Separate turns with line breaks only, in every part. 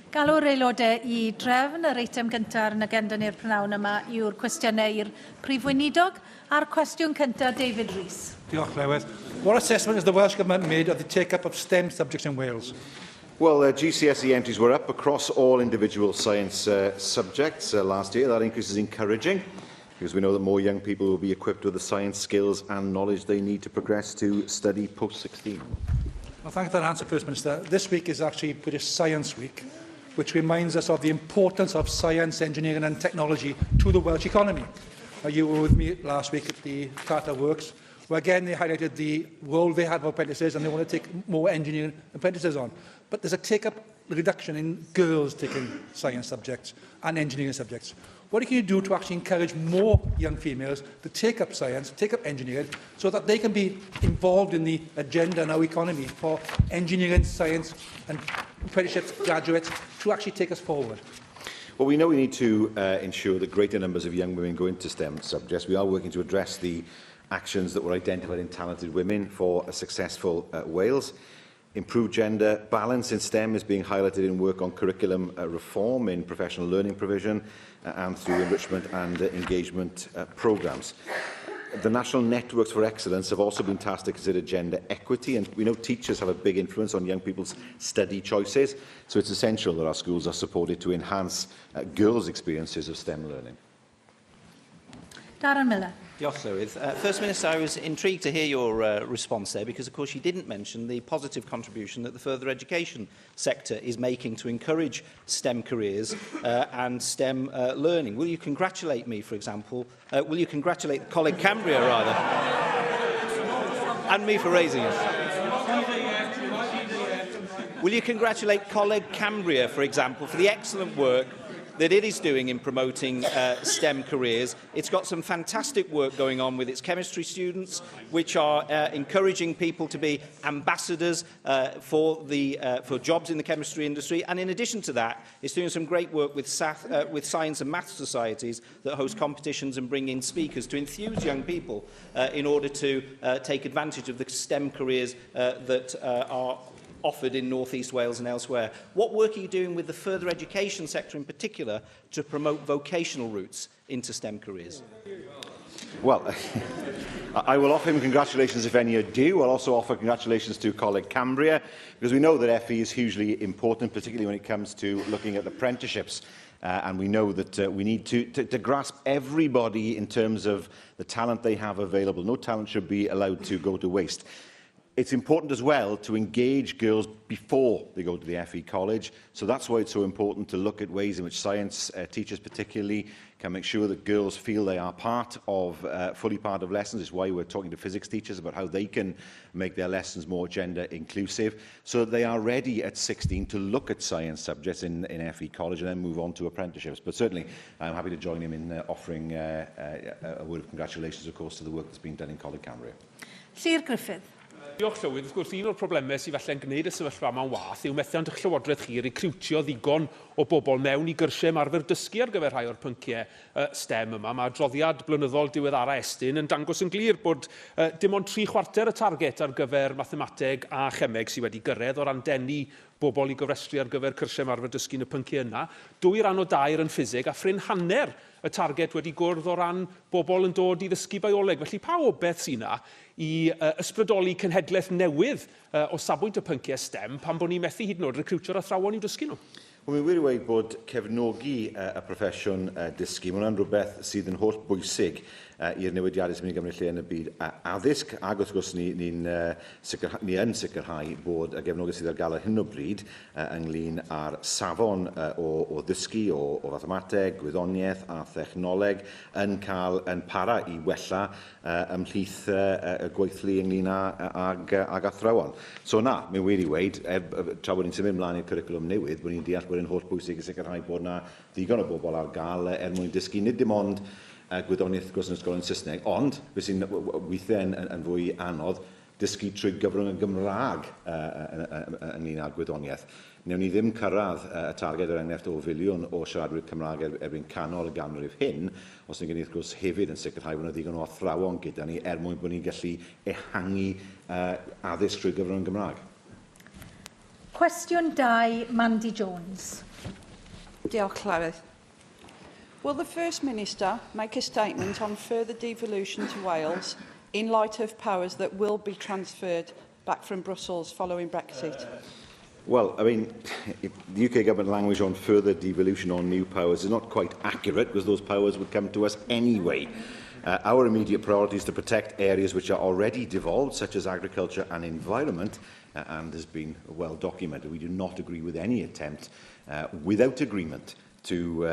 Galw'r aelodau I drefn yr eitem gyntaf yn agenda ni'r prynawn yma yw'r cwestiynau i'r Prif Weinidog a'r cwestiwn cyntaf David Rees.
Diolch, Lewis. What assessment has the Welsh Government made of the take-up of STEM subjects in Wales?
Well, GCSE entries were up across all individual science subjects last year. That increase is encouraging because we know that more young people will be equipped with the science skills and knowledge they need to progress to study post-16.
Well, thank you for that answer, First Minister. This week is actually British Science Week, which reminds us of the importance of science, engineering and technology to the Welsh economy. You were with me last week at the Carter Works, where again they highlighted the role they had for apprentices and they want to take more engineering apprentices on. But there's a take-up reduction in girls taking science subjects and engineering subjects. What can you do to actually encourage more young females to take up science, take up engineering, so that they can be involved in the agenda in our economy for engineering, science and apprenticeships, graduates, to actually take us forward?
Well, we know we need to ensure that greater numbers of young women go into STEM subjects. We are working to address the actions that were identified in talented women for a successful Wales. Improved gender balance in STEM is being highlighted in work on curriculum reform in professional learning provision and through enrichment and engagement programmes. The National Networks for Excellence have also been tasked to consider gender equity, and we know teachers have a big influence on young people's study choices, so it's essential that our schools are supported to enhance girls' experiences of STEM learning.
Darren Miller.
Diolch, Llywydd. First Minister, I was intrigued to hear your response there because, of course, you didn't mention the positive contribution that the further education sector is making to encourage STEM careers and STEM learning. Will you congratulate me, for example? Will you congratulate Coleg Cambria, rather? And me for raising it. Will you congratulate Coleg Cambria, for example, for the excellent work that it is doing in promoting STEM careers? It's got some fantastic work going on with its chemistry students, which are encouraging people to be ambassadors for jobs in the chemistry industry. And in addition to that, it's doing some great work with science and maths societies that host competitions and bring in speakers to enthuse young people in order to take advantage of the STEM careers that are offered in North East Wales and elsewhere. What work are you doing with the further education sector in particular to promote vocational routes into STEM careers?
Well, I will offer him congratulations if any are due. I'll also offer congratulations to Coleg Cambria, because we know that FE is hugely important, particularly when it comes to looking at apprenticeships. And we know that we need to grasp everybody in terms of the talent they have available. No talent should be allowed to go to waste. It's important as well to engage girls before they go to the FE college. So that's why it's so important to look at ways in which science teachers particularly can make sure that girls feel they are fully part of lessons. It's why we're talking to physics teachers about how they can make their lessons more gender inclusive, so that they are ready at 16 to look at science subjects in FE college and then move on to apprenticeships. But certainly, I'm happy to join him in offering a word of congratulations, of course, to the work that's been done in Coleg Cambria.
Sir Griffith.
Diolch, Llywydd. Wrth gwrs, un o'r problemau sydd falle'n gwneud y sefyllfa yma'n wath yw methiant eich llywodraeth chi recriwtio ddigon o bobl mewn I gyrsiau ymarfer dysgu ar gyfer rhai o'r pynciau STEM yma. Mae adroddiad blynyddol diweddara Estyn yn dangos yn glir bod dim ond 3/4 y target ar gyfer mathemateg a chemeg sydd wedi gyrraedd o ran denu bobl I gyfrestru ar gyfer cyrsiau ymarfer dysgu yn y pynciau yna. 2 ran o 2 yn ffisig a ffrin hanner y target wedi gwrdd o ran bobl yn dod I ddysgu bioleg. Felly pa obeth sy'n yna I ysbrydoli cenhedlaeth newydd o safbwynt y pynciau STEM pan bod ni methu hyd yn oed recriwtio'r athrawon I dysgu nhw?
Wel, mi'n wir I weid bod cefnogi y proffesiwn dysgu. Mae hwnna'n rhywbeth sydd yn holl bwysig i'r newidiadau sy'n mynd I gymryd lle yn y byd addysg, ac wrth gwrs ni yn sicrhau bod y gefnogaeth sydd ar gael ar hyn o bryd ynglyn â'r safon o ddysgu, o fathemateg, gwyddoniaeth a thechnoleg yn para I wella ymhlith y gweithlu ynglyn ag athrawon. So na, mi'n wir I weid, tra bod ni'n symud ymlaen i'r cwricwlwm newydd, bod ni'n deall bod yn holl bwysig I sicrhau bod yna ddigon o bobl ar gael mwyn dysgu, nid dim ond gwyddoniaeth gwrs yn ysgolion Saesneg, ond fe sy'n weithiau yn fwy anodd dysgu trwy gyfrwng y Gymraeg ynglyn â gwyddoniaeth. Newn ni ddim cyrraedd y targed o'r enghraifft o filiwn o siaradwyr Cymraeg erbyn canol y ganrif hyn, os ni'n gwneud gwrs hefyd yn sicrhau bod yna ddigon o athrawon gyda ni mwyn bod ni'n gallu ehangu addysg trwy gyfrwng y Gymraeg.
Cwestiwn 2, Mandy Jones.
Diolch, Llywydd. Will the First Minister make a statement on further devolution to Wales in light of powers that will be transferred back from Brussels following Brexit?
Well, I mean, the UK government language on further devolution on new powers is not quite accurate because those powers would come to us anyway. Our immediate priority is to protect areas which are already devolved, such as agriculture and environment, and has been well documented. We do not agree with any attempt, without agreement, to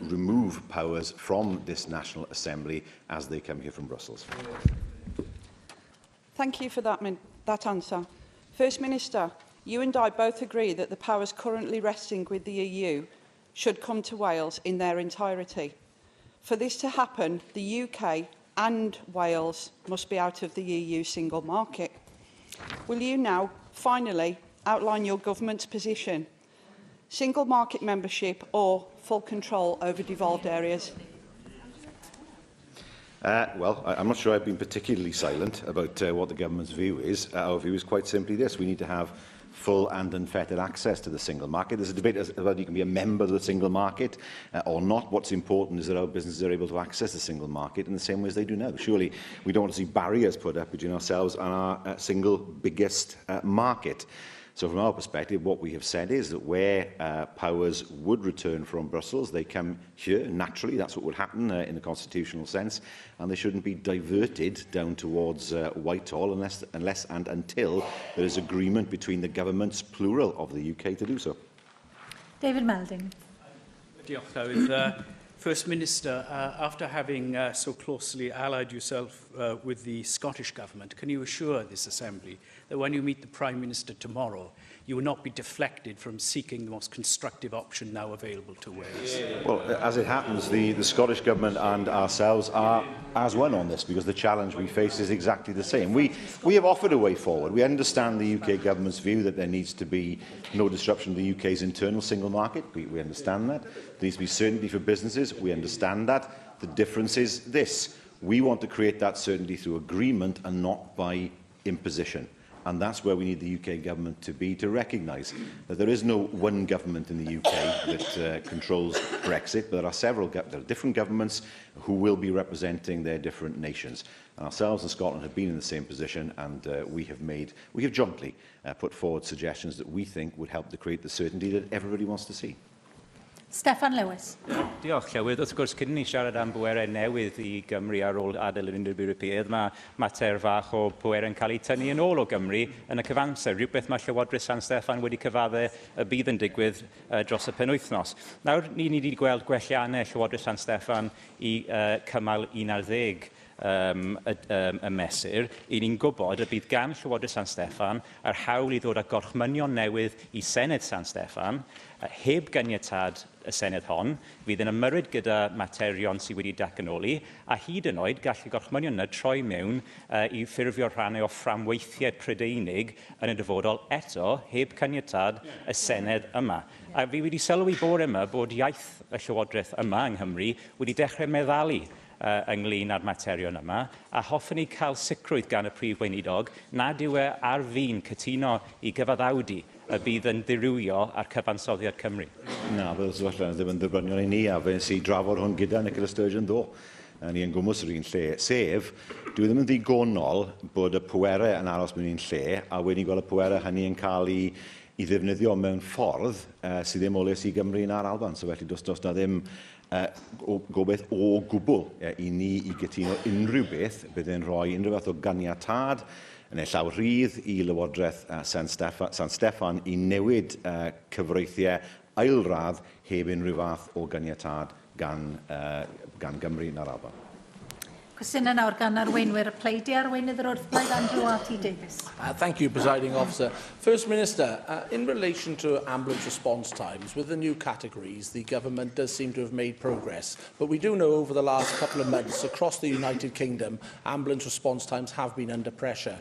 remove powers from this National Assembly as they come here from Brussels.
Thank you for that answer. First Minister, you and I both agree that the powers currently resting with the EU should come to Wales in their entirety. For this to happen, the UK and Wales must be out of the EU single market. Will you now, finally, outline your government's position? Single market membership or full control over devolved areas?
Well, I'm not sure I've been particularly silent about what the government's view is. Our view is quite simply this. We need to have full and unfettered access to the single market. There's a debate as whether you can be a member of the single market or not. What's important is that our businesses are able to access the single market in the same way as they do now. Surely we don't want to see barriers put up between ourselves and our single biggest market. So from our perspective, what we have said is that where powers would return from Brussels, they come here naturally. That's what would happen in the constitutional sense, and they shouldn't be diverted down towards Whitehall unless and until there is agreement between the governments, plural, of the UK to do so.
David Melding.
Diolch, Llywydd. First Minister, after having so closely allied yourself with the Scottish Government, can you assure this Assembly that when you meet the Prime Minister tomorrow, you will not be deflected from seeking the most constructive option now available to Wales?
Well, as it happens, the Scottish Government and ourselves are as one on this, because the challenge we face is exactly the same. We have offered a way forward. We understand the UK Government's view that there needs to be no disruption of the UK's internal single market. We understand that. There needs to be certainty for businesses. We understand that. The difference is this. We want to create that certainty through agreement and not by imposition. And that's where we need the UK Government to be, to recognise that there is no one government in the UK that controls Brexit, but there are different governments who will be representing their different nations. And ourselves and Scotland have been in the same position, and we have jointly put forward suggestions that we think would help to create the certainty that everybody wants to see.
Steffan Lewis.
Diolch, Llywydd. Wrth gwrs, cyn ni siarad am bwerau newydd i Gymru ar ôl adael yr Undeb Ewropeaidd, mae mater fach o bwerau'n cael ei tynnu yn ôl o Gymru yn y cyfamser, rhywbeth mae Llywodreth San Steffan wedi cyfadde y bydd yn digwydd dros y penwythnos. Nawr, ni wedi gweld gwelliannau Llywodreth San Steffan i cymal 11 y mesur. I ni'n gwybod y bydd gan Llywodreth San Steffan yr hawl i ddod â gorchmynion newydd i Senedd San Steffan, heb ganiatad y Senedd hon, fydd yn ymyrryd gyda materion sydd wedi datganoli, a hyd yn oed gall y gorchmynion yna troi mewn i ffurfio rhannau o fframweithiau Prydeinig yn y dyfodol eto, heb caniatad y Senedd yma. A fi wedi sylwi bore yma bod iaith y Llywodraeth yma yng Nghymru wedi dechrau meddalu ynglyn â'r materion yma, a hoffwn ni cael sicrwydd gan y Prif Weinidog nad yw ar fi'n cytuno i gyfaddawdi y bydd yn ddirywio ar cyfansoddiad Cymru.
Na, fel sefyllfa ddim yn dibryniol i ni, a fe si drafod hwn gyda Nicola Sturgeon ddo. Ni yn gwmws yr un lle, sef, dwi ddim yn ddigonol bod y pwerau yn aros mewn un lle, a wedyn gweld y pwerau hynny yn cael i ddefnyddio mewn ffordd sydd ddim oles i Gymru na'r Alban. So felly does na ddim gobeith o gwbl i ni i gytuno unrhyw beth bydd yn rhoi unrhyw fath o ganiatad yn ei llaw rhydd i Lywodraeth San Steffan i newid cyfreithiau ailradd heb unrhyw fath o ganiatad gan Gymru na'r Alban.
Cwestiwn nawr gan arweinwyr y pleidi arweinydd yr wrthblaid Andrew R.T. Davies.
Thank you, Presiding Officer. First Minister, in relation to ambulance response times, with the new categories, the government does seem to have made progress. But we do know over the last couple of months, across the United Kingdom, ambulance response times have been under pressure.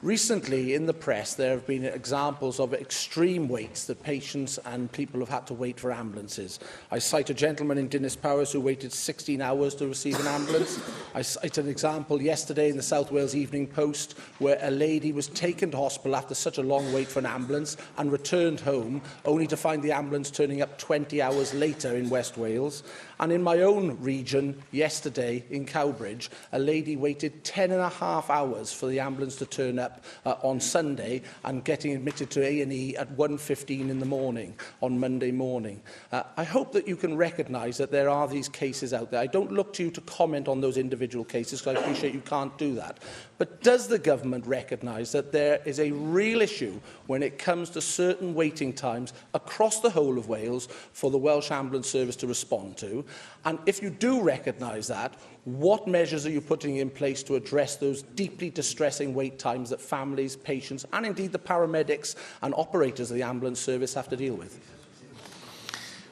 Recently, in the press, there have been examples of extreme waits that patients and people have had to wait for ambulances. I cite a gentleman in Dinas Powys who waited 16 hours to receive an ambulance. I cite an example yesterday in the South Wales Evening Post where a lady was taken to hospital after such a long wait for an ambulance and returned home, only to find the ambulance turning up 20 hours later in West Wales. And in my own region, yesterday in Cowbridge, a lady waited 10.5 hours for the ambulance to turn up on Sunday and getting admitted to A&E at 1:15 in the morning on Monday morning. I hope that you can recognise that there are these cases out there. I don't look to you to comment on those individual cases because I appreciate you can't do that. But does the government recognise that there is a real issue when it comes to certain waiting times across the whole of Wales for the Welsh Ambulance Service to respond to? And if you do recognise that, what measures are you putting in place to address those deeply distressing wait times that families, patients and indeed the paramedics and operators of the ambulance service have to deal with?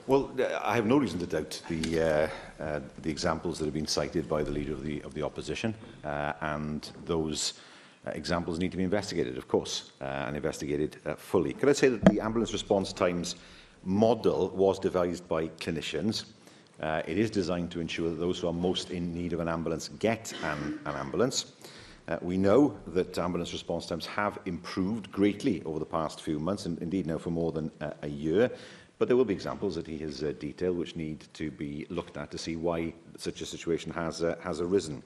Well, I have no reason to doubt the examples that have been cited by the Leader of the Opposition, and those examples need to be investigated, of course, and investigated fully. Could I say that the ambulance response times model was devised by clinicians? It is designed to ensure that those who are most in need of an ambulance get an ambulance. We know that ambulance response times have improved greatly over the past few months, and indeed now for more than a year. But there will be examples that he has detailed which need to be looked at to see why such a situation has arisen.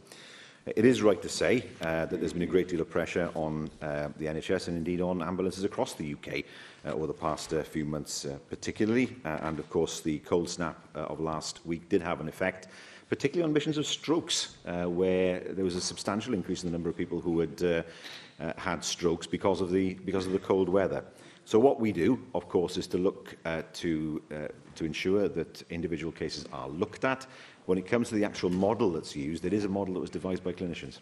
It is right to say that there's been a great deal of pressure on the NHS and indeed on ambulances across the UK over the past few months particularly. And of course the cold snap of last week did have an effect, particularly on missions of strokes, where there was a substantial increase in the number of people who had had strokes because of the cold weather. So what we do, of course, is to look to ensure that individual cases are looked at. When it comes to the actual model that's used, it is a model that was devised by clinicians.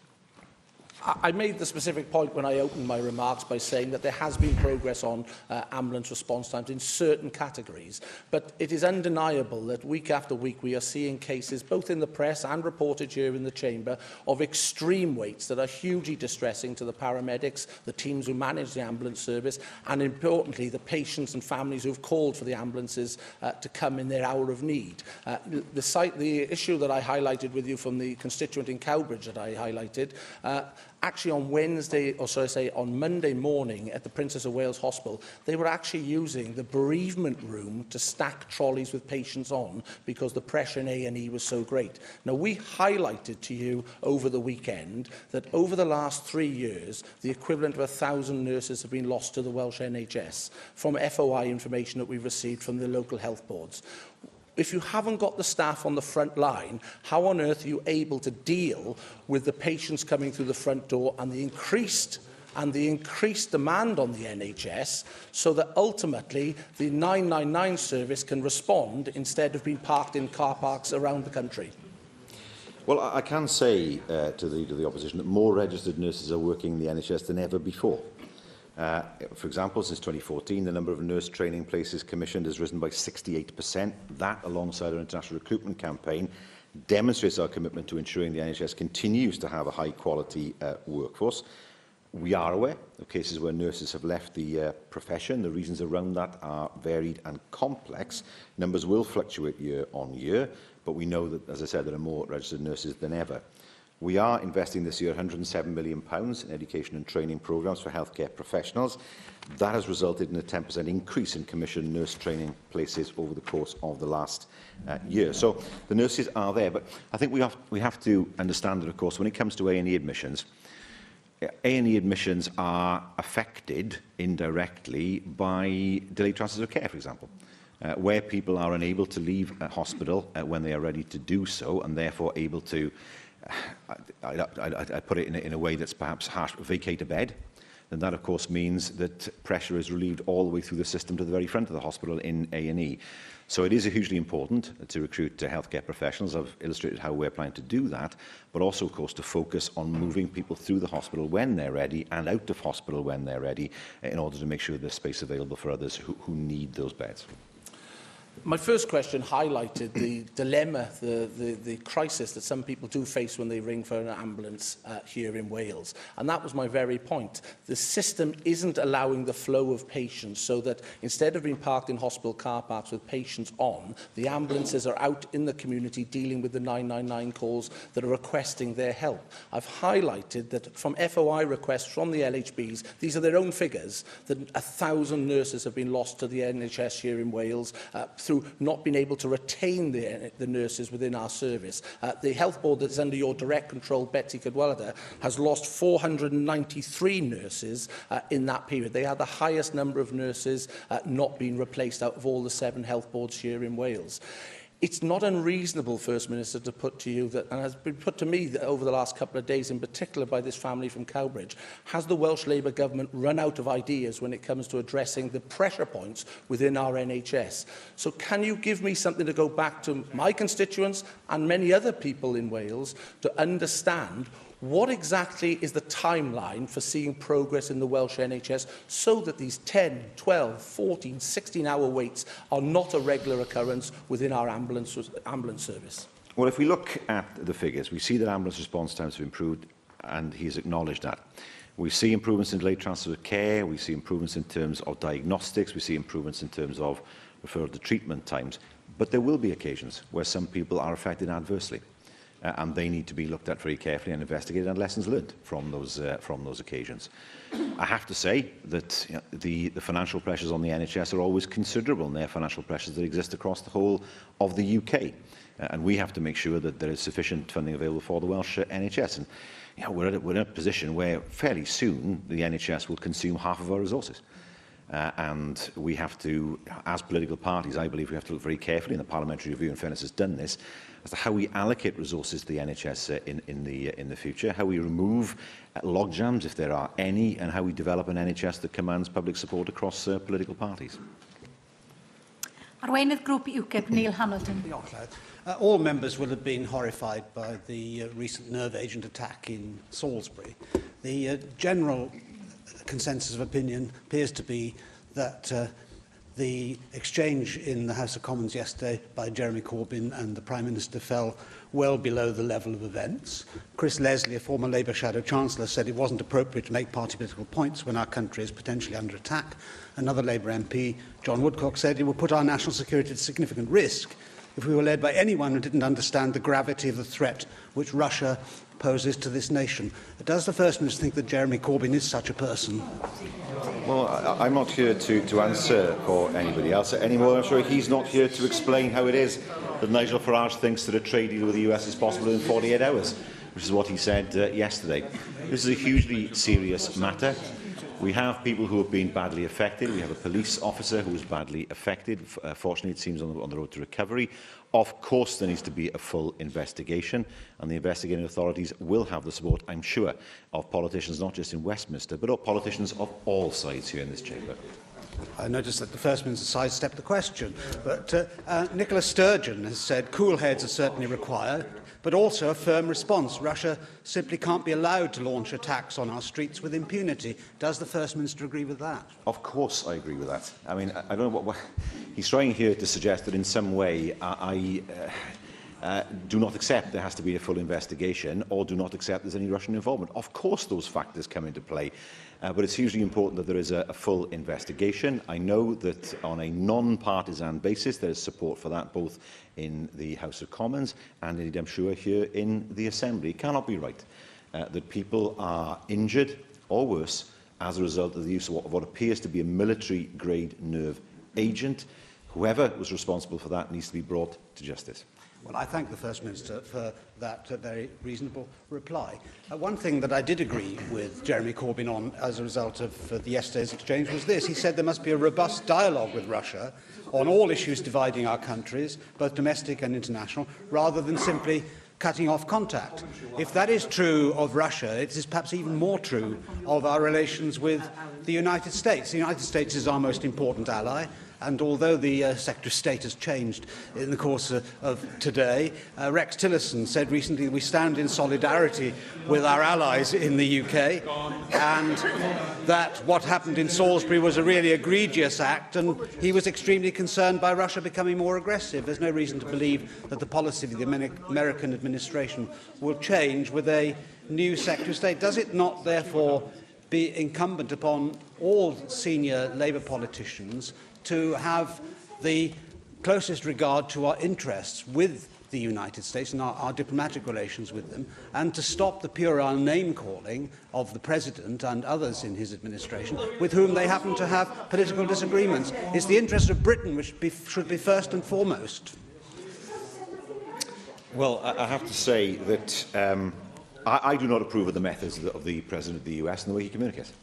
I made the specific point when I opened my remarks by saying that there has been progress on ambulance response times in certain categories, but it is undeniable that week after week we are seeing cases, both in the press and reported here in the chamber, of extreme waits that are hugely distressing to the paramedics, the teams who manage the ambulance service, and importantly the patients and families who have called for the ambulances to come in their hour of need. The issue that I highlighted with you from the constituent in Cowbridge that I highlighted, actually on Monday morning at the Princess of Wales Hospital, they were actually using the bereavement room to stack trolleys with patients on because the pressure in A&E was so great. Now, we highlighted to you over the weekend that over the last 3 years, the equivalent of 1,000 nurses have been lost to the Welsh NHS from FOI information that we've received from the local health boards. If you haven't got the staff on the front line, how on earth are you able to deal with the patients coming through the front door and the increased demand on the NHS so that ultimately the 999 service can respond instead of being parked in car parks around the country?
Well, I can say to the Leader of the Opposition that more registered nurses are working in the NHS than ever before. For example, since 2014, the number of nurse training places commissioned has risen by 68%. That, alongside our international recruitment campaign, demonstrates our commitment to ensuring the NHS continues to have a high-quality workforce. We are aware of cases where nurses have left the profession. The reasons around that are varied and complex. Numbers will fluctuate year on year, but we know that, as I said, there are more registered nurses than ever. We are investing this year £107 million in education and training programmes for healthcare professionals. That has resulted in a 10% increase in commissioned nurse training places over the course of the last year. So the nurses are there, but I think we have to understand that, of course, when it comes to A&E admissions are affected indirectly by delayed transfers of care, for example. Where people are unable to leave a hospital when they are ready to do so, and therefore able to I put it in a way that's perhaps harsh, vacate a bed, then that of course means that pressure is relieved all the way through the system to the very front of the hospital in A&E. So it is hugely important to recruit healthcare professionals. I've illustrated how we're planning to do that, but also of course to focus on moving people through the hospital when they're ready and out of hospital when they're ready in order to make sure there's space available for others who need those beds.
My first question highlighted the dilemma, the crisis that some people do face when they ring for an ambulance here in Wales. And that was my very point. The system isn't allowing the flow of patients, so that instead of being parked in hospital car parks with patients on, the ambulances are out in the community dealing with the 999 calls that are requesting their help. I've highlighted that from FOI requests from the LHBs, these are their own figures, that 1,000 nurses have been lost to the NHS here in Wales through not being able to retain the nurses within our service. The health board that's under your direct control, Betsy Cadwaladr, has lost 493 nurses in that period. They are the highest number of nurses not being replaced out of all the 7 health boards here in Wales. It's not unreasonable, First Minister, to put to you that, and has been put to me over the last couple of days, in particular by this family from Cowbridge, has the Welsh Labour Government run out of ideas when it comes to addressing the pressure points within our NHS? So can you give me something to go back to my constituents and many other people in Wales to understand what exactly is the timeline for seeing progress in the Welsh NHS so that these 10, 12, 14, 16-hour waits are not a regular occurrence within our ambulance service?
Well, if we look at the figures, we see that ambulance response times have improved, and he's acknowledged that. We see improvements in delayed transfer of care, we see improvements in terms of diagnostics, we see improvements in terms of referral to treatment times, but there will be occasions where some people are affected adversely. And they need to be looked at very carefully and investigated, and lessons learned from those occasions. I have to say that the financial pressures on the NHS are always considerable, and they are financial pressures that exist across the whole of the UK. And we have to make sure that there is sufficient funding available for the Welsh NHS. And we're in a position where fairly soon the NHS will consume half of our resources. And we have to, as political parties, I believe we have to look very carefully, and the Parliamentary Review, in fairness, has done this, as to how we allocate resources to the NHS in the future, how we remove logjams, if there are any, and how we develop an NHS that commands public support across political parties.
Arweinydd Grŵp UKIP, Neil Hamilton.
All members will have been horrified by the recent nerve agent attack in Salisbury. The general consensus of opinion appears to be that the exchange in the House of Commons yesterday by Jeremy Corbyn and the Prime Minister fell well below the level of events. Chris Leslie, a former Labour Shadow Chancellor, said it wasn't appropriate to make party political points when our country is potentially under attack. Another Labour MP, John Woodcock, said it would put our national security at significant risk if we were led by anyone who didn't understand the gravity of the threat which Russia poses to this nation. Does the First Minister think that Jeremy Corbyn is such a person?
Well, I'm not here to answer for anybody else anymore. I'm sure he's not here to explain how it is that Nigel Farage thinks that a trade deal with the US is possible in 48 hours, which is what he said yesterday. This is a hugely serious matter. We have people who have been badly affected. We have a police officer who was badly affected. Fortunately, it seems on the road to recovery. Of course, there needs to be a full investigation, and the investigating authorities will have the support, I'm sure, of politicians, not just in Westminster, but of politicians of all sides here in this chamber.
I noticed that the First Minister sidestepped the question, but Nicola Sturgeon has said cool heads are certainly required, but also a firm response. Russia simply can't be allowed to launch attacks on our streets with impunity. Does the First Minister agree with that?
Of course I agree with that. I mean, I don't know what he's trying here to suggest that in some way I do not accept there has to be a full investigation, or do not accept there's any Russian involvement. Of course those factors come into play, but it's hugely important that there is a full investigation. I know that on a non-partisan basis there is support for that both in the House of Commons and indeed I'm sure here in the Assembly. It cannot be right that people are injured or worse as a result of the use of what appears to be a military-grade nerve agent. Whoever was responsible for that needs to be brought to justice.
Well, I thank the First Minister for that very reasonable reply. One thing that I did agree with Jeremy Corbyn on as a result of yesterday's exchange was this. He said there must be a robust dialogue with Russia on all issues dividing our countries, both domestic and international, rather than simply cutting off contact. If that is true of Russia, it is perhaps even more true of our relations with the United States. The United States is our most important ally, And although the Secretary of State has changed in the course of today, Rex Tillerson said recently we stand in solidarity with our allies in the UK, and that what happened in Salisbury was a really egregious act, and he was extremely concerned by Russia becoming more aggressive. There's no reason to believe that the policy of the American administration will change with a new Secretary of State. Does it not, therefore, be incumbent upon all senior Labour politicians to have the closest regard to our interests with the United States and our diplomatic relations with them, and to stop the puerile name-calling of the President and others in his administration with whom they happen to have political disagreements? It's the interest of Britain which should be first and foremost.
Well, I have to say that I do not approve of the methods of the President of the US and the way he communicates.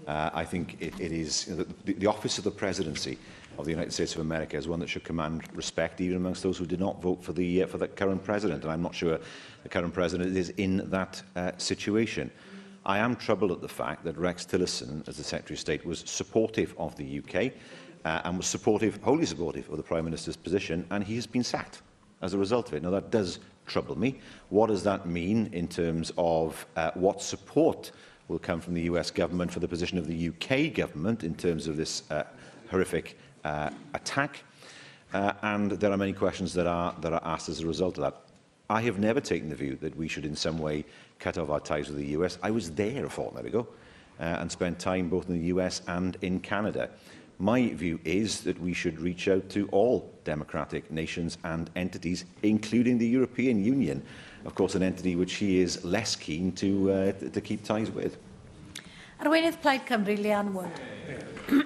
I think it is the office of the presidency of the United States of America is one that should command respect even amongst those who did not vote for the current president, and I'm not sure the current president is in that situation. I am troubled at the fact that Rex Tillerson, as the Secretary of State, was supportive of the UK and was wholly supportive of the Prime Minister's position, and he has been sacked as a result of it. Now, that does trouble me. What does that mean in terms of what support will come from the US government for the position of the UK government in terms of this horrific attack? And there are many questions that are asked as a result of that. I have never taken the view that we should in some way cut off our ties with the US. I was there a fortnight ago and spent time both in the US and in Canada. My view is that we should reach out to all democratic nations and entities, including the European Union, of course an entity which he is less keen to keep ties with.
Arweinydd Plaid Cymru, Leanne Wood.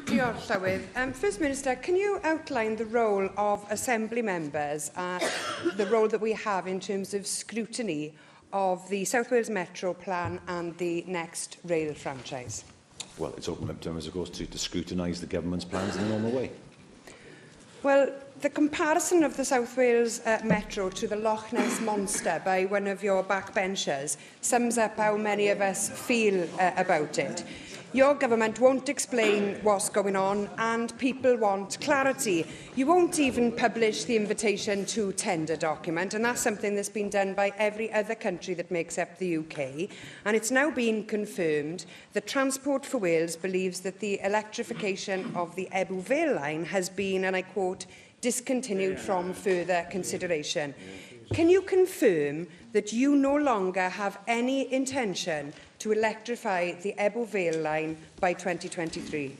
Diolch, Llywydd. First Minister, can you outline the role of Assembly members, the role that we have in terms of scrutiny of the South Wales Metro Plan and the next rail franchise?
Well, it's open up to members, of course, to scrutinise the government's plans in the normal way.
Well, the comparison of the South Wales Metro to the Loch Ness Monster by one of your backbenchers sums up how many of us feel about it. Your government won't explain what's going on and people want clarity. You won't even publish the invitation to tender document, and that's something that's been done by every other country that makes up the UK. And it's now been confirmed that Transport for Wales believes that the electrification of the Ebbw Vale line has been, and I quote, discontinued from further consideration. Can you confirm that you no longer have any intention to electrify the Ebbw Vale line by 2023?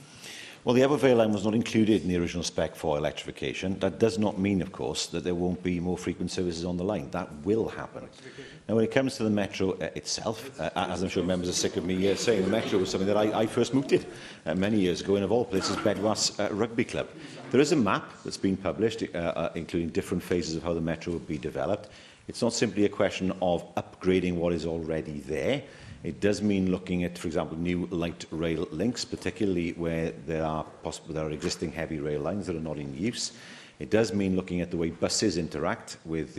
Well, the Ebbw Vale line was not included in the original spec for electrification. That does not mean, of course, that there won't be more frequent services on the line. That will happen. Now, when it comes to the Metro itself, as I'm sure members are sick of me saying, the Metro was something that I first mooted many years ago in, of all places, Bedwas Rugby Club. There is a map that's been published, including different phases of how the Metro will be developed. It's not simply a question of upgrading what is already there. It does mean looking at, for example, new light rail links, particularly where there are existing heavy rail lines that are not in use. It does mean looking at the way buses interact with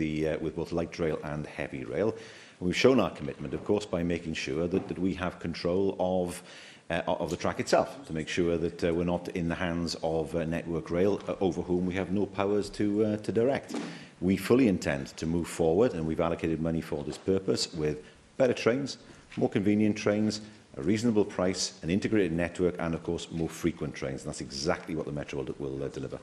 both light rail and heavy rail. And we've shown our commitment, of course, by making sure that we have control of the track itself, to make sure that we're not in the hands of Network Rail, over whom we have no powers to direct. We fully intend to move forward, and we've allocated money for this purpose, with better trains, more convenient trains, a reasonable price, an integrated network, and, of course, more frequent trains. And that's exactly what the Metro will deliver.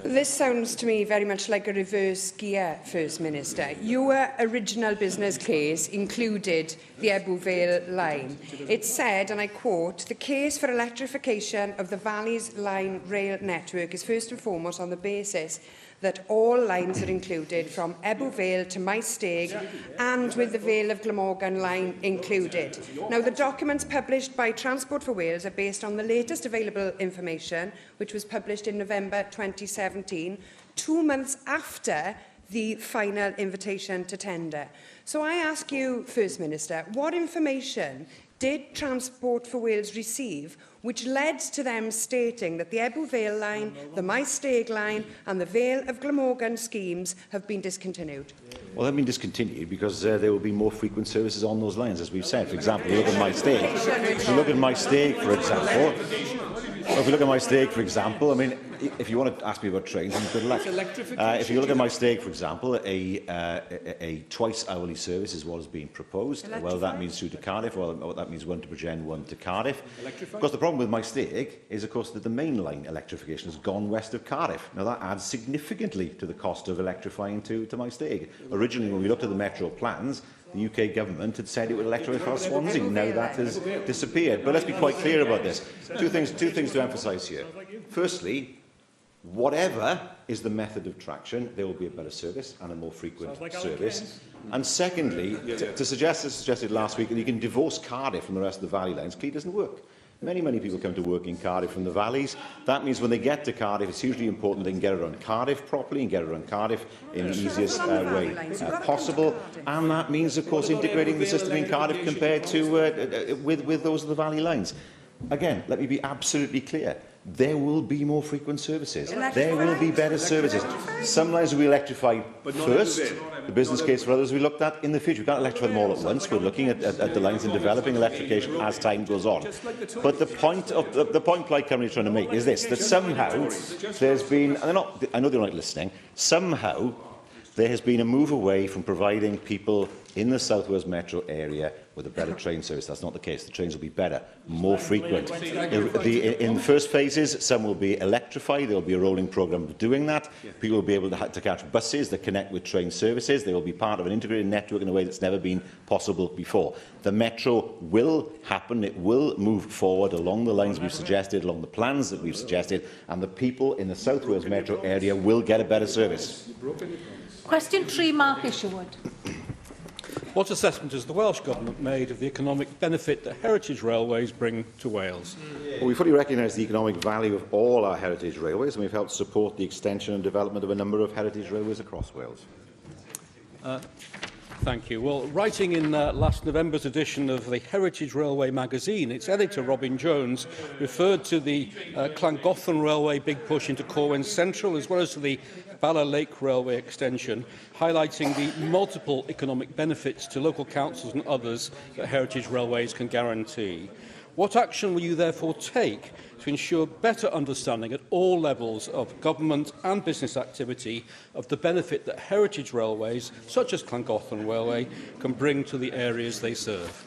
This sounds to me very much like a reverse gear, First Minister. Your original business case included the Ebbw Vale line. It said, and I quote, "The case for electrification of the Valleys Line rail network is first and foremost on the basis that all lines are included from Ebbw Vale to Maesteg, and with the Vale of Glamorgan line included." Now, the documents published by Transport for Wales are based on the latest available information, which was published in November 2017, 2 months after the final invitation to tender. So I ask you, First Minister, what information did Transport for Wales receive which led to them stating that the Ebbw Vale line, the Maesteg line and the Vale of Glamorgan schemes have been discontinued?
Well, they've been discontinued because there will be more frequent services on those lines, as we've said. For example, if you look at Maesteg, for example, I mean, if you want to ask me about trains, then good luck. If you look at my stake, for example, a twice-hourly service is what is being proposed. Well, that means through to Cardiff. Well, that means one to Bridgend, one to Cardiff. Of course, the problem with my stake is, of course, that the main line electrification has gone west of Cardiff. Now, that adds significantly to the cost of electrifying to my stake. Originally, when we looked at the Metro plans, the UK government had said it would electrify Swansea. Now that has disappeared. But let's be quite clear about this. Two things to emphasise here. Firstly, whatever is the method of traction, there will be a better service and a more frequent service. And secondly, to suggest, as suggested last week, that you can divorce Cardiff from the rest of the Valley Lines, clearly doesn't work. Many people come to work in Cardiff from the valleys. That means when they get to Cardiff, it's hugely important they can get around Cardiff properly and get around Cardiff in the easiest way possible. And that means, of course, integrating the system in Cardiff compared to with those of the Valley Lines. Again, let me be absolutely clear. There will be more frequent services. There will be better services. Some lines will be electrified first. The business case for others we looked at in the future. We can't electrify them all at once. We're looking at the lines and developing electrification as time goes on. But the point Plaid Cymru is trying to make is this: that somehow there's been, and I know they're not listening. Somehow there has been a move away from providing people in the South Wales metro area with a better train service. That's not the case. The trains will be better, more frequent. In the first phases, some will be electrified. There will be a rolling programme of doing that. People will be able to catch buses that connect with train services. They will be part of an integrated network in a way that's never been possible before. The metro will happen. It will move forward along the lines we've suggested, along the plans that we've suggested, and the people in the South Wales metro area will get a better service.
Question 3, Mark Isherwood.
What assessment has the Welsh Government made of the economic benefit that heritage railways bring to Wales?
Well, we fully recognise the economic value of all our heritage railways, and we've helped support the extension and development of a number of heritage railways across Wales.
Thank you. Well, writing in last November's edition of the Heritage Railway magazine, its editor, Robin Jones, referred to the Llangollen Railway big push into Corwen Central, as well as to the Bala Lake Railway extension, highlighting the multiple economic benefits to local councils and others that heritage railways can guarantee. What action will you therefore take to ensure better understanding at all levels of government and business activity of the benefit that heritage railways, such as Llangollen Railway, can bring to the areas they serve?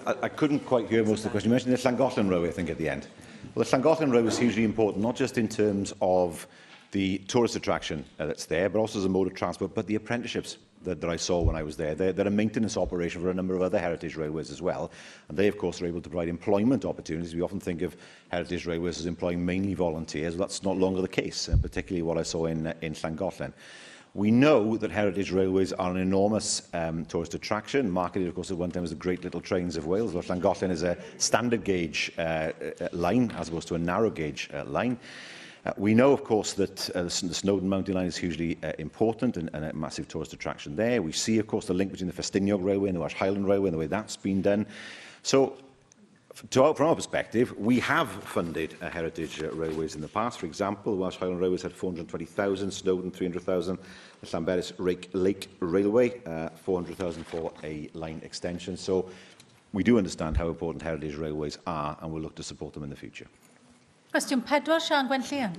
I couldn't quite hear most of the question. You mentioned the Llangollen Railway, I think, at the end. Well, the Llangollen Railway is hugely important, not just in terms of the tourist attraction that's there, but also as a mode of transport, but the apprenticeships that I saw when I was there. They're a maintenance operation for a number of other heritage railways as well. And they, of course, are able to provide employment opportunities. We often think of heritage railways as employing mainly volunteers. That's not longer the case, particularly what I saw in Llangollen. We know that heritage railways are an enormous tourist attraction, marketed, of course, at one time as the Great Little Trains of Wales. Well, Llangollen is a standard gauge line as opposed to a narrow gauge line. We know, of course, that the Snowdon Mountain Line is hugely important and a massive tourist attraction there. We see, of course, the link between the Festiniog Railway and the Welsh Highland Railway and the way that's been done. So, from our perspective, we have funded heritage railways in the past. For example, the Welsh Highland Railways had 420,000, Snowdon 300,000, the Llanberis Lake Railway 400,000 for a line extension. So we do understand how important heritage railways are, and we'll look to support them in the future.
Cwestiwn 4, Sian Gwenllian.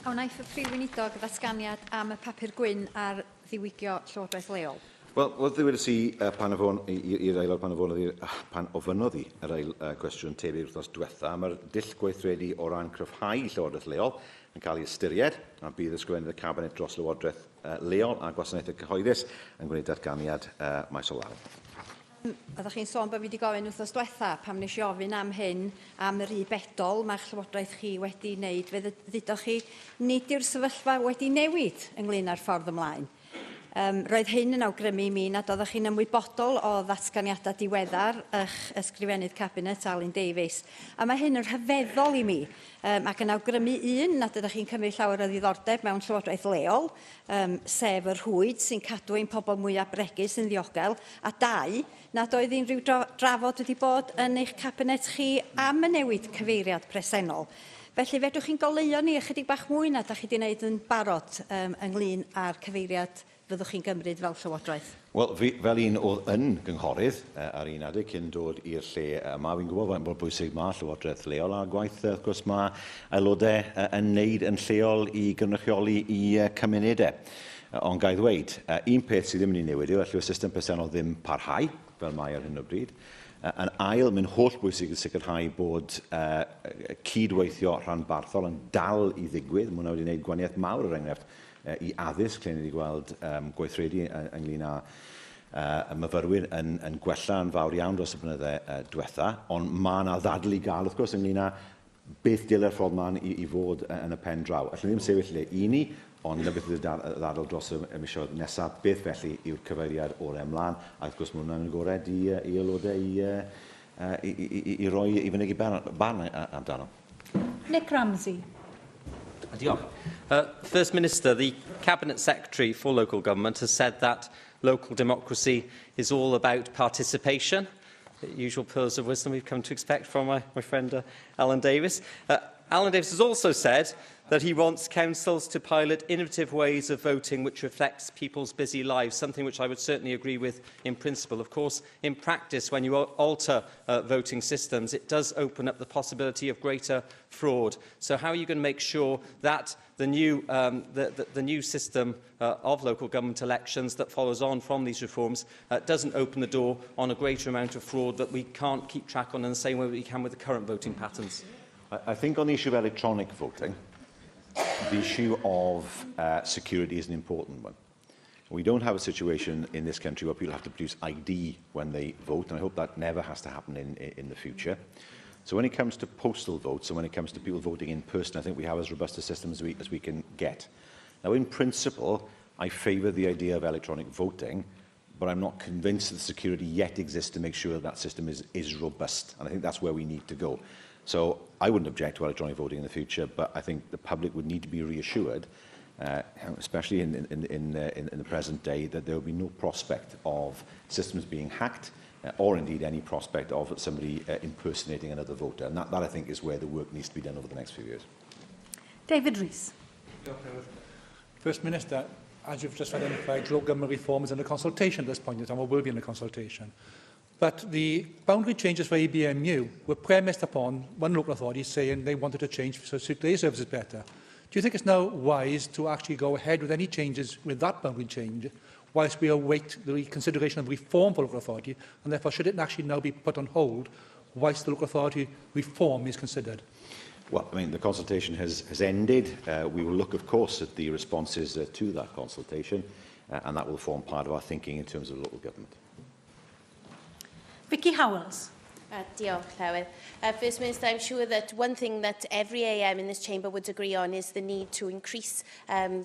A wnaeth y Prif Weinidog ddatganiad am y papur gwyn ar ddiwygio Llywodraeth leol.
Wel, wrth ddweud si pan i'r aelod pan ofynodd i yr ail cwestiwn tebyg wrthnos diwetha, mae'r dull gweithredu o ran cryfhau Llywodraeth leol yn cael ei ystyried, a bydd ysgrifennydd y Cabinet dros Llywodraeth leol a gwasanaethau cyhoeddus yn gwneud datganiad maes o law.
Oeddech chi'n sôn bod fi wedi gofyn wrthnos diwetha pam nes i ofyn am hyn am yr bedol mae'ch Llywodraeth chi wedi wneud. Fe ddudwch chi nid yw'r sefyllfa wedi newid ynglyn â'r ffordd ymlaen. Roedd hyn yn awgrymu i mi nad oeddech chi'n ymwybodol o ddatganiadau diweddar eich ysgrifennydd Cabinet Alun Davies. A mae hyn yn rhyfeddol i mi ac yn awgrymu nad ydych chi'n cymryd llawer o ddiddordeb mewn Llywodraeth leol, sef y rhwyd sy'n cadw ein pobl mwyaf bregus yn ddiogel, a 2, nad oedd unrhyw drafod wedi bod yn eich Cabinet chi am y newid cyfeiriad presennol. Felly, fedrwch chi'n goleuo ni ychydig bach mwy na da chi wedi wneud yn barod ynglyn â'r cyfeiriad fyddwch chi'n gymryd fel Llywodraeth?
Wel, fel un oedd yn gynghorydd ar un adeg cyn dod i'r lle yma, fi'n gwybod faint mor bwysig mae Llywodraeth leol a gwaith, wrth gwrs, mae aelodau yn wneud yn lleol i gynrychioli i cymunedau. Ond gael ddweud, un peth sydd ddim yn ei newid yw allai'r system presennol ddim parhau, fel mae ar hyn o bryd. Yn ail, mae'n holl bwysig i sicrhau bod cydweithio rhanbarthol yn dal i ddigwydd. Mae hwnna wedi gwneud gwaniaeth mawr, er enghraifft, i addysg, lle ni wedi gweld gweithredu ynglyn â y myfyrwyr yn gwella yn fawr iawn dros y blynydde diwetha, ond mae yna ddadl i gael, wrth gwrs, ynglyn â beth dylai'r ffordd ma'n i fod yn y pen draw. Allwn ddim sefyll lle i ni, ond yna beth ydy'r ddadl dros y misoedd nesaf, beth felly yw'r cyfeiriad o'r ymlaen, a wrth gwrs mae hwnna'n agored i aelodau i roi i fynegu barn amdano.
Nick Ramsey.
Diolch. First Minister, the Cabinet Secretary for Local Government has said that local democracy is all about participation, the usual pearls of wisdom we've come to expect from my friend Alan Davies. Alan Davies has also said that he wants councils to pilot innovative ways of voting which reflects people's busy lives, something which I would certainly agree with in principle. Of course, in practice, when you alter voting systems, it does open up the possibility of greater fraud. So how are you going to make sure that the new system of local government elections that follows on from these reforms doesn't open the door on a greater amount of fraud that we can't keep track on in the same way we can with the current voting patterns?
I think on the issue of electronic voting, the issue of security is an important one. We don't have a situation in this country where people have to produce ID when they vote, and I hope that never has to happen in the future. So when it comes to postal votes and when it comes to people voting in person, I think we have as robust a system as we can get. Now, in principle, I favour the idea of electronic voting, but I'm not convinced that the security yet exists to make sure that that system is robust, and I think that's where we need to go. So I wouldn't object to electronic voting in the future, but I think the public would need to be reassured, especially in the present day, that there will be no prospect of systems being hacked, or indeed any prospect of somebody impersonating another voter. And that, I think, is where the work needs to be done over the next few years.
David Rees.
First Minister, as you've just identified, local government reform is under consultation at this point in time, or will be under consultation. But the boundary changes for EBMU were premised upon one local authority saying they wanted to change to suit their services better. Do you think it's now wise to actually go ahead with any changes with that boundary change whilst we await the consideration of reform for local authority, and therefore should it actually now be put on hold whilst the local authority reform is considered?
Well, I mean, the consultation has ended. We will look, of course, at the responses to that consultation, and that will form part of our thinking in terms of local government.
Vicky Howells.
Diolch, Llywydd. First Minister, I'm sure that one thing that every AM in this chamber would agree on is the need to increase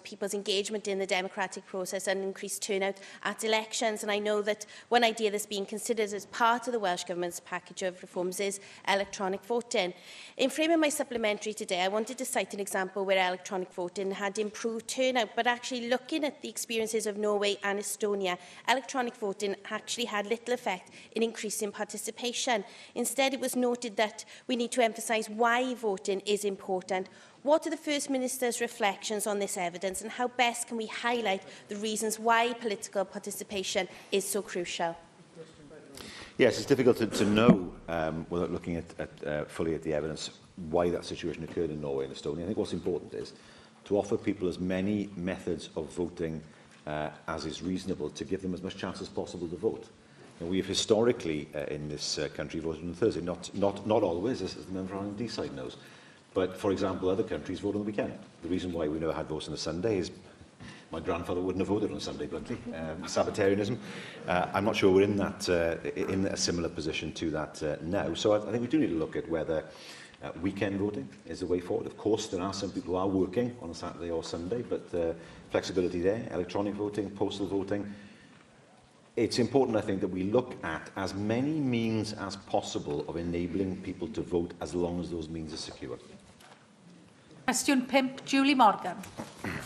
people's engagement in the democratic process and increase turnout at elections. And I know that one idea that's being considered as part of the Welsh Government's package of reforms is electronic voting. In framing my supplementary today, I wanted to cite an example where electronic voting had improved turnout, but actually looking at the experiences of Norway and Estonia, electronic voting actually had little effect in increasing participation. Instead, it was noted that we need to emphasise why voting is important. What are the First Minister's reflections on this evidence, and how best can we highlight the reasons why political participation is so crucial?
Yes, it's difficult to know, without looking at fully at the evidence, why that situation occurred in Norway and Estonia. I think what's important is to offer people as many methods of voting as is reasonable, to give them as much chance as possible to vote. We have historically in this country voted on Thursday, not always, as the member on the D-side knows. But, for example, other countries vote on the weekend. The reason why we never had votes on a Sunday is my grandfather wouldn't have voted on a Sunday, bluntly. Sabbatarianism. I'm not sure we're in a similar position to that now. So I think we do need to look at whether weekend voting is the way forward. Of course, there are some people who are working on a Saturday or Sunday, but flexibility there, electronic voting, postal voting. It's important, I think, that we look at as many means as possible of enabling people to vote as long as those means are secure.
Question 5, Julie Morgan.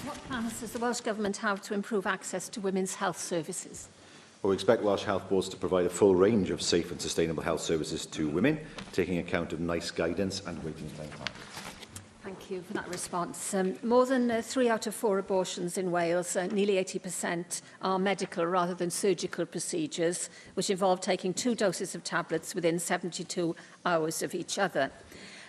What plans does the Welsh Government have to improve access to women's health services?
Well, we expect Welsh Health Boards to provide a full range of safe and sustainable health services to women, taking account of NICE guidance and waiting time.
Thank you for that response. More than 3 out of 4 abortions in Wales, nearly 80%, are medical rather than surgical procedures, which involve taking 2 doses of tablets within 72 hours of each other.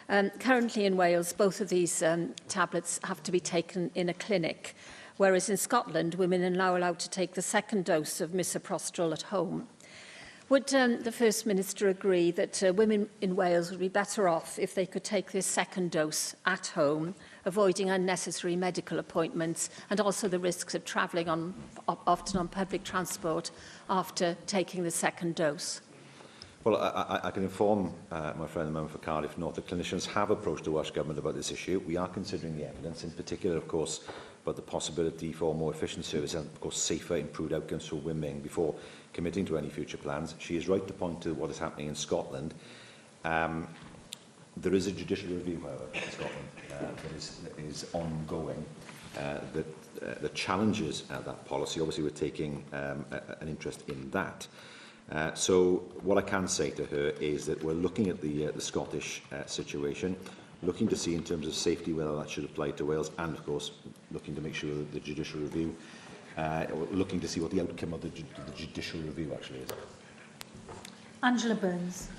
Currently in Wales, both of these tablets have to be taken in a clinic, whereas in Scotland, women are now allowed to take the 2nd dose of misoprostol at home. Would the First Minister agree that women in Wales would be better off if they could take this 2nd dose at home, avoiding unnecessary medical appointments and also the risks of travelling often on public transport after taking the 2nd dose?
Well, I can inform my friend the member for Cardiff North that clinicians have approached the Welsh Government about this issue. We are considering the evidence, in particular, of course, about the possibility for more efficient service and, of course, safer, improved outcomes for women before committing to any future plans. She is right to point to what is happening in Scotland. There is a judicial review, however, in Scotland that is ongoing. That challenges that policy. Obviously, we're taking an interest in that. So what I can say to her is that we're looking at the Scottish situation, looking to see in terms of safety whether that should apply to Wales, and of course looking to make sure that the judicial review, looking to see what the outcome of the judicial review actually is.
Angela Burns.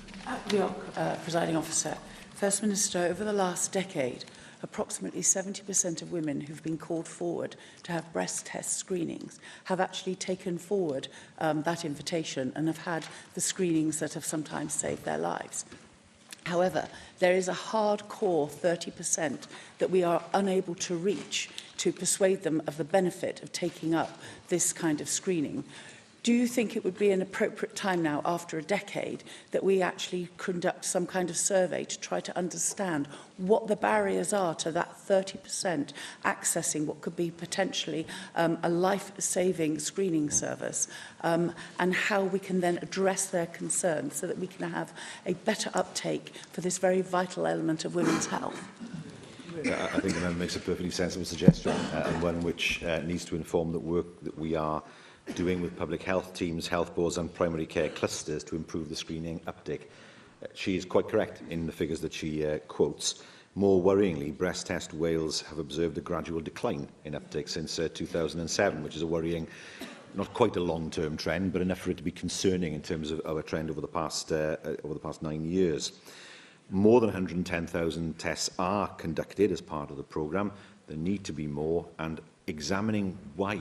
Presiding Officer. First Minister, over the last decade, approximately 70% of women who've been called forward to have breast test screenings have actually taken forward that invitation and have had the screenings that have sometimes saved their lives. However, there is a hardcore 30% that we are unable to reach to persuade them of the benefit of taking up this kind of screening. Do you think it would be an appropriate time now, after a decade, that we actually conduct some kind of survey to try to understand what the barriers are to that 30% accessing what could be potentially a life-saving screening service, and how we can then address their concerns so that we can have a better uptake for this very vital element of women's health?
I think the member makes a perfectly sensible suggestion, and one which needs to inform the work that we are doing with public health teams, health boards and primary care clusters to improve the screening uptake. She is quite correct in the figures that she quotes. More worryingly, Breast Test Wales have observed a gradual decline in uptake since 2007, which is a worrying, not quite a long-term trend, but enough for it to be concerning in terms of a trend over the past 9 years. More than 110,000 tests are conducted as part of the programme. There need to be more, and examining why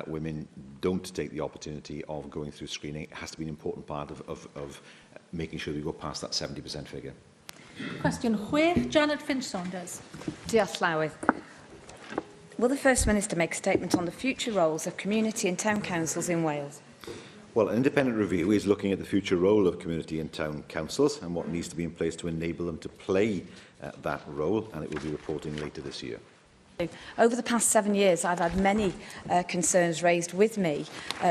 women don't take the opportunity of going through screening has to be an important part of making sure we go past that 70% figure.
Question 6, Janet Finch-Saunders.
Diolch Llywyd. Will the First Minister make a statement on the future roles of community and town councils in Wales?
Well, an independent review is looking at the future role of community and town councils and what needs to be in place to enable them to play that role, and it will be reporting later this year.
Over the past 7 years, I've had many concerns raised with me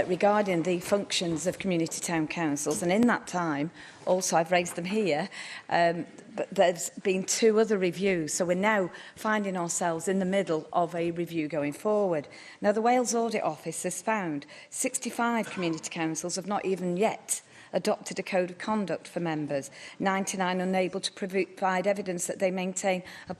regarding the functions of community town councils, and in that time, also I've raised them here, but there's been 2 other reviews, so we're now finding ourselves in the middle of a review going forward. Now, the Wales Audit Office has found 65 community councils have not even yet adopted a code of conduct for members, 99 unable to provide evidence that they maintain and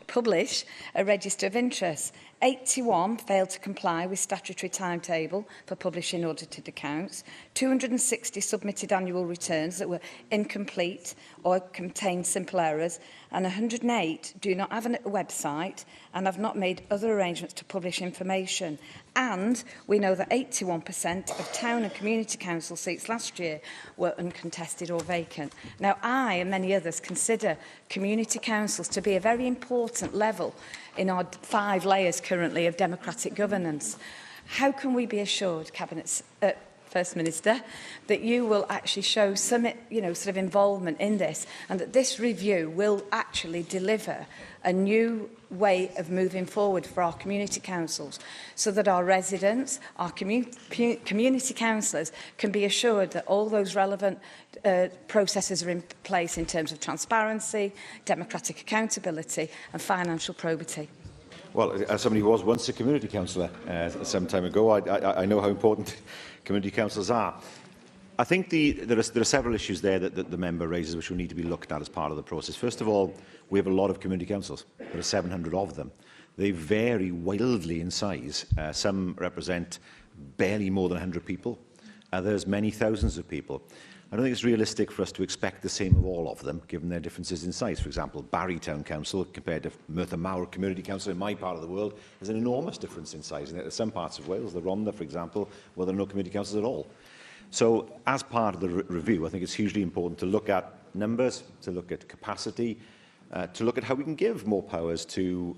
publish a register of interests, 81 failed to comply with statutory timetable for publishing audited accounts, 260 submitted annual returns that were incomplete or contained simple errors, and 108 do not have a website and have not made other arrangements to publish information. And we know that 81% of town and community council seats last year were uncontested or vacant. Now, I and many others consider community councils to be a very important level in our 5 layers currently of democratic governance. How can we be assured, First Minister, that you will actually show some, sort of involvement in this, and that this review will actually deliver a new way of moving forward for our community councils, so that our residents, our community councillors can be assured that all those relevant processes are in place in terms of transparency, democratic accountability and financial probity?
Well, as somebody who was once a community councillor some time ago, I know how important community councils are. I think there are several issues there that the member raises which will need to be looked at as part of the process. First of all, we have a lot of community councils. There are 700 of them. They vary wildly in size. Some represent barely more than 100 people. Others, many thousands of people. I don't think it's realistic for us to expect the same of all of them, given their differences in size. For example, Barry Town Council, compared to Merthyr Mawr Community Council in my part of the world, there's an enormous difference in size. And there are some parts of Wales, the Rhondda, for example, where there are no community councils at all. So, as part of the review, I think it's hugely important to look at numbers, to look at capacity, to look at how we can give more powers to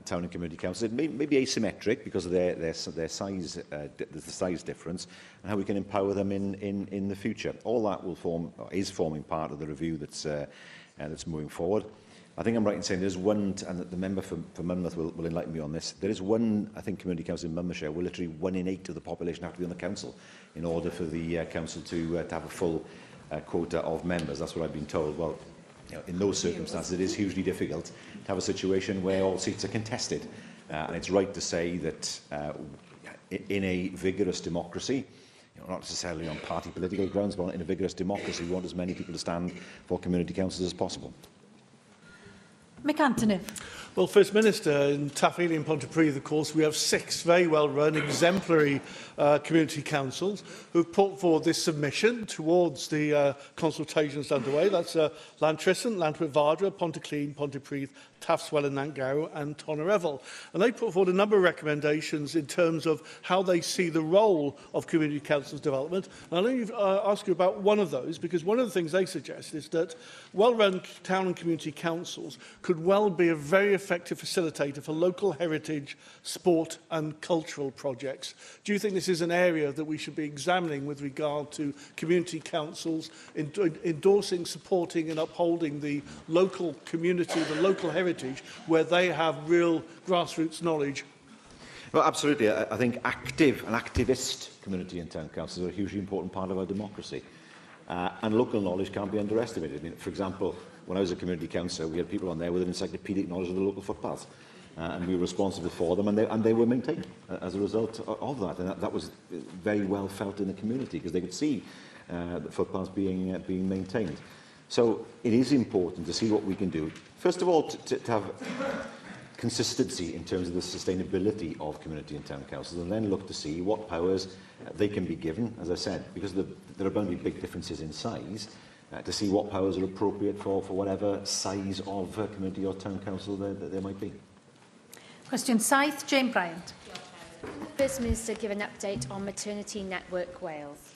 town and community councils. It may be asymmetric because of their size, the size difference, and how we can empower them in the future. All that is forming part of the review that's moving forward. I think I'm right in saying there's one, and the member for Monmouth will enlighten me on this. There is one, I think, community council in Monmouthshire where literally 1 in 8 of the population have to be on the council in order for the council to have a full quota of members. That's what I've been told. Well, in those circumstances, it is hugely difficult to have a situation where all seats are contested. And it's right to say that in a vigorous democracy, not necessarily on party political grounds, but in a vigorous democracy, we want as many people to stand for community councils as possible.
Mick Antonin.
Well, First Minister, in Taffeli and Pontypridd, of course, we have 6 very well-run, exemplary community councils who've put forward this submission towards the consultations underway. That's Llantrisant, Llantwit-Vardra, Pontyclun, Pontypridd, Taftswell and Nantgow and Tonarefel. And they put forward a number of recommendations in terms of how they see the role of community councils development. And I'll only ask you about one of those, because one of the things they suggest is that well-run town and community councils could well be a very effective facilitator for local heritage, sport and cultural projects. Do you think this is an area that we should be examining with regard to community councils, endorsing, supporting and upholding the local community, the local heritage, where they have real grassroots knowledge?
Well, absolutely. I think active and activist community and town councils are a hugely important part of our democracy. And local knowledge can't be underestimated. I mean, for example, when I was a community councillor, we had people on there with an encyclopedic knowledge of the local footpaths. And we were responsible for them, and they were maintained as a result of that. And that was very well felt in the community, because they could see the footpaths being maintained. So it is important to see what we can do. First of all, to have consistency in terms of the sustainability of community and town councils, and then look to see what powers they can be given, as I said, because there are going to be big differences in size, to see what powers are appropriate for whatever size of community or town council there might be.
Question 7, Jane Bryant.
First Minister, give an update on Maternity Network Wales.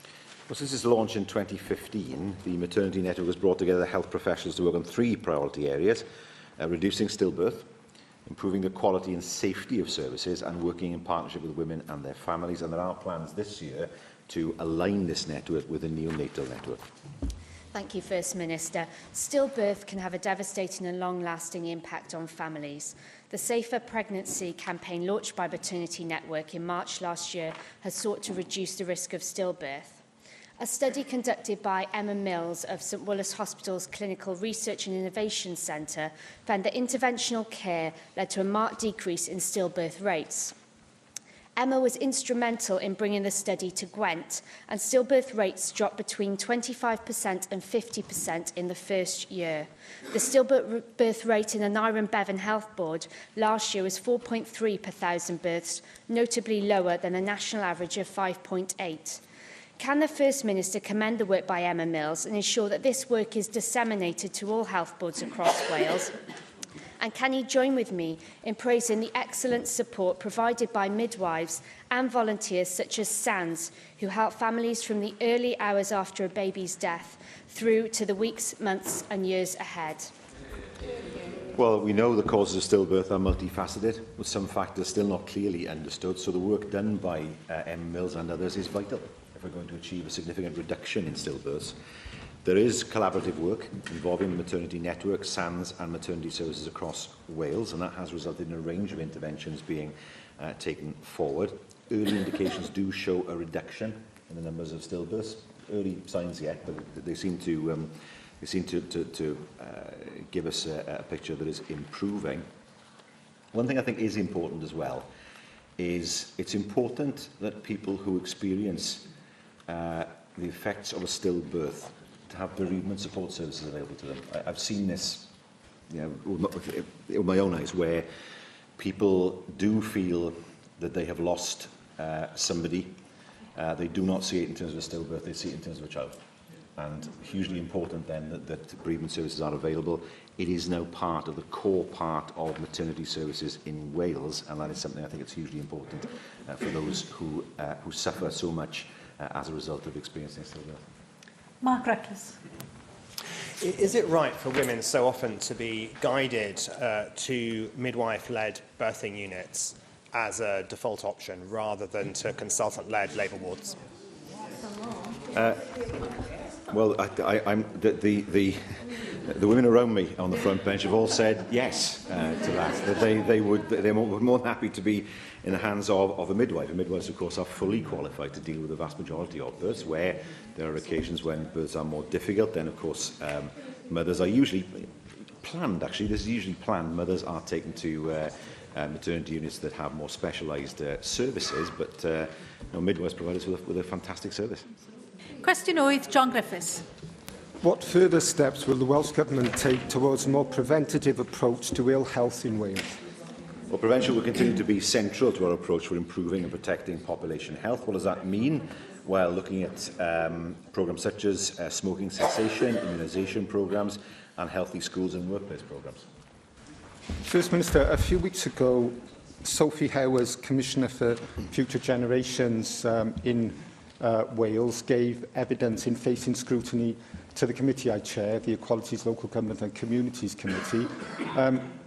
Well, since its launch in 2015, the Maternity Network has brought together health professionals to work on 3 priority areas: reducing stillbirth, improving the quality and safety of services, and working in partnership with women and their families. And there are plans this year to align this network with the neonatal network.
Thank you, First Minister. Stillbirth can have a devastating and long-lasting impact on families. The Safer Pregnancy campaign launched by Maternity Network in March last year has sought to reduce the risk of stillbirth. A study conducted by Emma Mills of St Willis Hospital's Clinical Research and Innovation Centre found that interventional care led to a marked decrease in stillbirth rates. Emma was instrumental in bringing the study to Gwent, and stillbirth rates dropped between 25% and 50% in the first year. The stillbirth rate in the Nyren Bevan Health Board last year was 4.3 per 1,000 births, notably lower than the national average of 5.8. Can the First Minister commend the work by Emma Mills and ensure that this work is disseminated to all health boards across Wales? And can he join with me in praising the excellent support provided by midwives and volunteers such as SANS, who help families from the early hours after a baby's death through to the weeks, months and years ahead?
Well, we know the causes of stillbirth are multifaceted, with some factors still not clearly understood, so the work done by Emma Mills and others is vital if we're going to achieve a significant reduction in stillbirths. There is collaborative work involving the Maternity Network, SANS and maternity services across Wales, and that has resulted in a range of interventions being taken forward. Early indications do show a reduction in the numbers of stillbirths. Early signs yet, but they seem to give us a picture that is improving. One thing I think is important as well is it's important that people who experience the effects of a stillbirth, to have bereavement support services available to them. I've seen this, with my own eyes, where people do feel that they have lost somebody. They do not see it in terms of a stillbirth, they see it in terms of a child. And hugely important then that bereavement services are available. It is now part of the core part of maternity services in Wales, and that is something I think it's hugely important for those who suffer so much as a result of experiencing stillbirth.
Mark Reckless.
Is it right for women so often to be guided to midwife-led birthing units as a default option rather than to consultant-led labour wards?
Well, the women around me on the front bench have all said yes to that. That they're more than happy to be in the hands of a midwife. And midwives, of course, are fully qualified to deal with the vast majority of births. Where there are occasions when births are more difficult, then of course mothers are usually planned. Actually, this is usually planned. Mothers are taken to maternity units that have more specialised services, but midwives provide us with a fantastic service.
Question 8, John Griffiths.
What further steps will the Welsh Government take towards a more preventative approach to ill health in Wales?
Well, prevention will continue to be central to our approach for improving and protecting population health. What does that mean? Well, looking at programmes such as smoking cessation, immunisation programmes and healthy schools and workplace programmes.
First Minister, a few weeks ago, Sophie Howers, Commissioner for Future Generations in Wales, gave evidence in facing scrutiny to the committee I chair, the Equalities, Local Government and Communities Committee.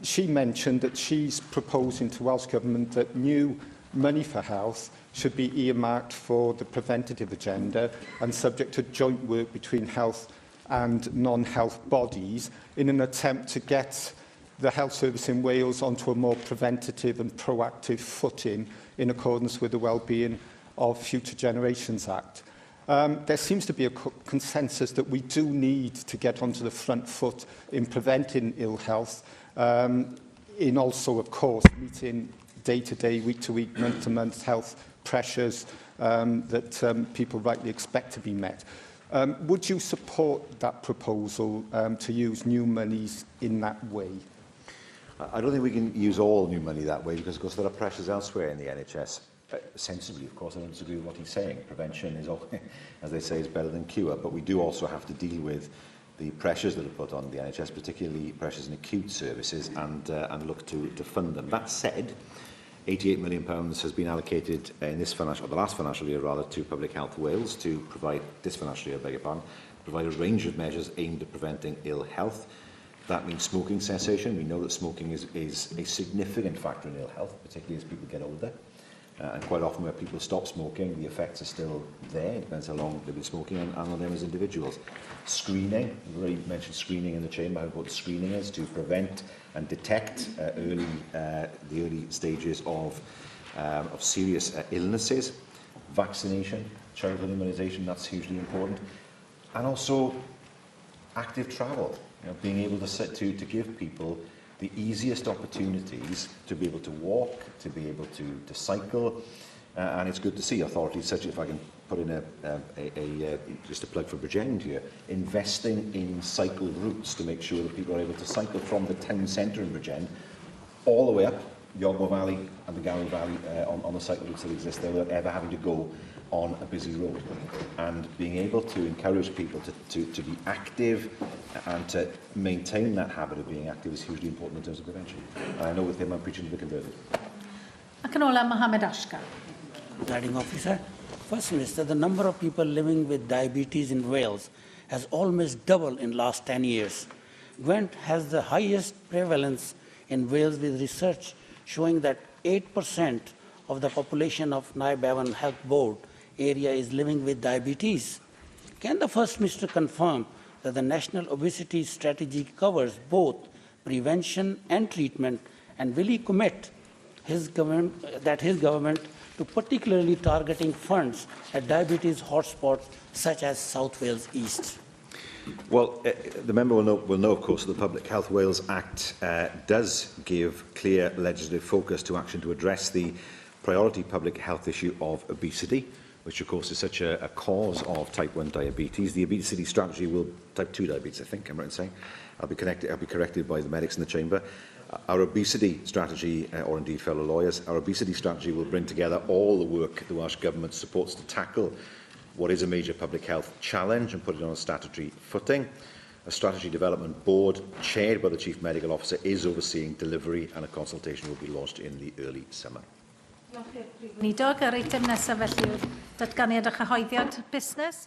She mentioned that she's proposing to Welsh Government that new money for health should be earmarked for the preventative agenda and subject to joint work between health and non-health bodies in an attempt to get the health service in Wales onto a more preventative and proactive footing in accordance with the Wellbeing of Future Generations Act. There seems to be a consensus that we do need to get onto the front foot in preventing ill health, in also, of course, meeting day-to-day, week-to-week, month-to-month health pressures that people rightly expect to be met. Would you support that proposal to use new monies in that way?
I don't think we can use all new money that way because, of course, there are pressures elsewhere in the NHS. Sensibly, of course, I don't disagree with what he's saying. Prevention is, as they say, is better than cure. But we do also have to deal with the pressures that are put on the NHS, particularly pressures in acute services, and look to fund them. That said, £88 million has been allocated in this financial, or the last financial year rather, to Public Health Wales to provide this financial year, provide a range of measures aimed at preventing ill health. That means smoking cessation. We know that smoking is a significant factor in ill health, particularly as people get older. And quite often where people stop smoking, the effects are still there. It depends how long they've been smoking and on them as individuals. Screening, we've already mentioned screening in the chamber, how important screening is to prevent and detect the early stages of serious illnesses. Vaccination, childhood immunisation, that's hugely important. And also active travel, being able to give people the easiest opportunities to be able to walk, to be able to cycle, and it's good to see authorities such, if I can put in just a plug for Bridgend here, investing in cycle routes to make sure that people are able to cycle from the town centre in Bridgend all the way up Yogmore Valley and the Gowrie Valley on the cycle routes that exist there without ever having to go on a busy road. And being able to encourage people to be active and to maintain that habit of being active is hugely important in terms of prevention. And I know with him I'm preaching to the converted.
Ac yn ola, Mohammed Ashkar.
Presiding Officer, First Minister, the number of people living with diabetes in Wales has almost doubled in the last 10 years. Gwent has the highest prevalence in Wales, with research showing that 8% of the population of Naibevan Health Board area is living with diabetes. Can the First Minister confirm that the National Obesity Strategy covers both prevention and treatment, and will he commit his government to particularly targeting funds at diabetes hotspots such as South Wales East?
Well, the member will know, of course, that the Public Health Wales Act does give clear legislative focus to action to address the priority public health issue of obesity. which of course is such a cause of type 1 diabetes. The obesity strategy will, type 2 diabetes, I think, I'm right in saying. I'll be corrected by the medics in the chamber. Our obesity strategy, or indeed fellow lawyers, our obesity strategy will bring together all the work the Welsh Government supports to tackle what is a major public health challenge and put it on a statutory footing. A strategy development board chaired by the Chief Medical Officer is overseeing delivery, and a consultation will be launched in the early summer.
Nidog, yr eitem nesaf felly yw'r datganiad a chyhoeddiad busnes.